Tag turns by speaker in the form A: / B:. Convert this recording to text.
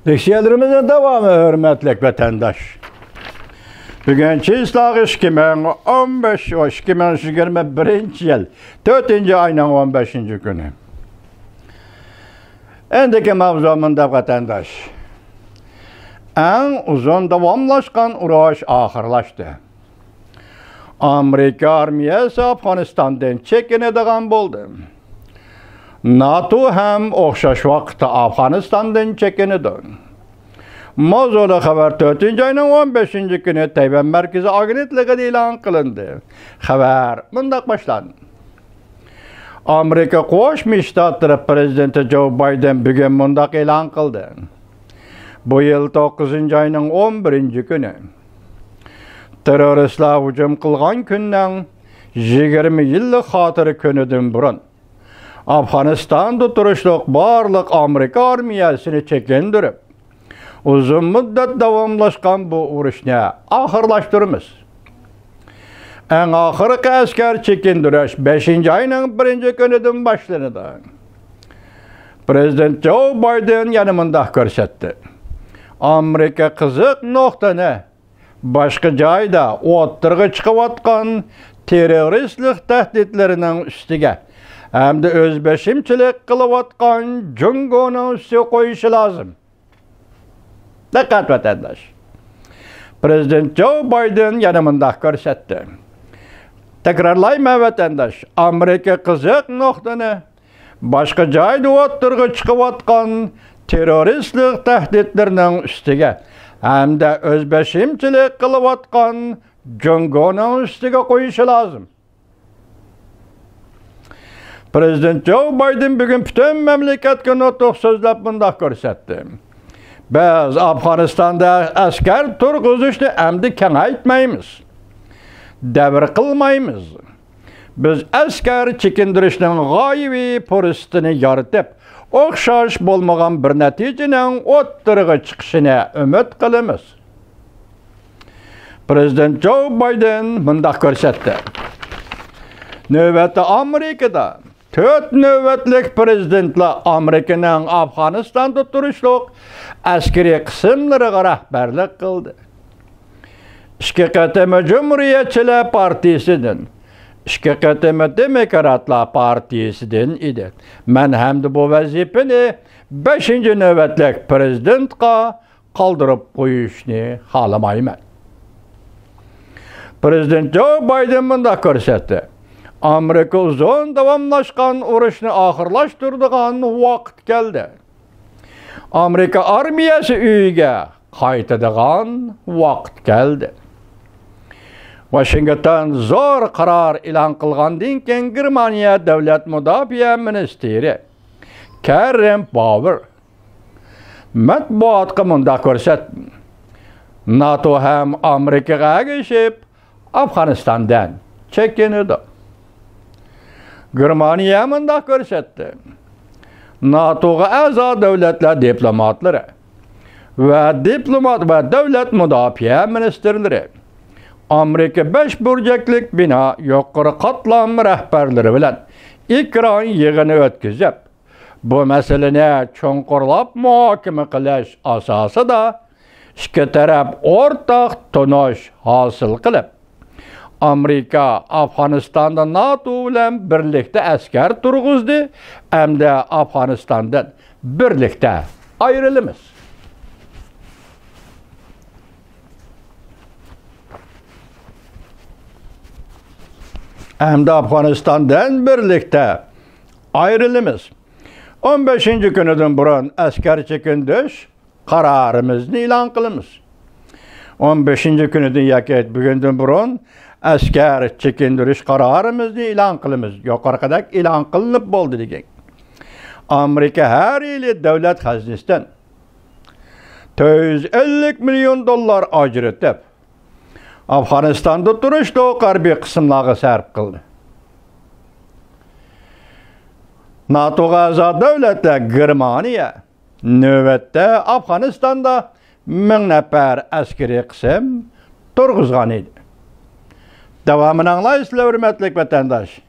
A: Leksiyelerimizin devamı hürmetlik vatandaş. Bugünkü ıslahı 2021 yıl 4. ayının 15. günü. Endiki mavzumunda vatandaş. En uzun davamlaşkan uğraş ahırlaştı. Amerika armiyası Afganistan'dan çekinediğen buldu. NATO hem okşaş vakitte Afganistan'dan çekinedi. Mozulu haber 4. ayının 15. günü Tayvan merkezi agentliği ilan kılındı. Haber bundak başlandı. Amerika Qo'shma Shtatlar prezidenti Joe Biden bugün bundak ilan kıldı. Bu yıl 9. ayının 11. günü. Teröristler hücum kılgan günden 20 yıllık hatırı günüdün burun. Afganistan'da turuşluq barlıq Amerika armiyasını çekindirip, uzun müddet davamlaşkan bu uğraşını ahırlaştırımız. En ahırki asker çekindiriş 5. ayının 1. günüdün başlanıdı. Prezident Joe Biden yanımında görsetti. Amerika kızık noktanı başka cayda o'ttirg'i çıkıvatkan teröristlik tehditlerinin üstüge hem de özbeşimçilik kılıvatkan Jungo'nun üstüne koyuşu lazım. Dikkat vatandaş. Prezident Joe Biden yanımında görsetti. Tekrarlayma vatandaş. Amerika kızık noktanı başka cayda o'ttirg'i çıkıvatkan teröristlik tehditlerinin üstüge hem de özbeşimçilik kılıvatkan Jungo'nun üstüge koyuşu lazım. Prezident Joe Biden bugün bütün memleketke notuq sözlep bunda görsetti. Biz Afganistan'da asker turguzuşni emdi kengaytmaymiz. Devir kılmaymiz. Biz asker çekindirişinin gaybi puristini yaratıp, okşaş bolmagan bir neticenin o'ttirg'i çıkışını ümit kılımız. Prezident Joe Biden bunda görsetti. Növbeti Amerika'da 4 növbetlik prezidentler Amerika'nın Afganistan'da turuşluq askeri kısımları rahberlik kıldı. İki qatama Cumhuriyetçiler Partisi'nin, iki qatama Demokratlar Partisi'nin idi. Men hem de bu vazifeni 5. növbetlik prezidentga kaldırıp koyuşunu halamayman. Prezident Joe Biden bunda görsetti. Amerika uzun davamlaşkan uğraşını ahırlaştırdığan vakt geldi. Amerika armiyası üyüge qaytadigan vakt geldi. Washington zor karar ilan kılgandan keyin Germaniya Devlet Müdafiə Ministeri Karen Bauer matbuatga munda ko'rsatdi. NATO hem Amerikaga agishib Afganistandan chekinadi. Germaniya munda ko'rsatdi. NATO'ga a'zo davlatlar diplomatlari ve Devlet Müdafiə Ministerleri Amerika 5 burcaklik bina yuqori qatlam rahbarlari bilan ekran yig'ini o'tkazib, bu masalani cho'nqurlab muhokama qilish asosida ikki taraf o'rtaq tunush hosil qilib, Amerika Afganistan'da NATO bilan birlikte asker turg'izdi hamda Afganistan'dan birlikte ayrılımız. Hem de Afganistan'dan birlikte ayrılımız. 15. günüdün burun asker çekindiriş kararımızı ilan kılımız. 15. günüdün yakit bugündün burun asker çekindiriş kararımızı ilan kılımız. Yukarıdaak ilan kılınıp boldu degen. Amerika her yılı devlet hazinesinden 150 milyon dolar ajratib Afganistan'da turuşluq harbiy qismlarga sarf qildi. NATO'ga a'zo davlatlar Germaniya navbatda Afganistan'da 1000 nafar askeri qism turg'izgan edi. Davomini anglaysizlar, hurmatli vatandosh.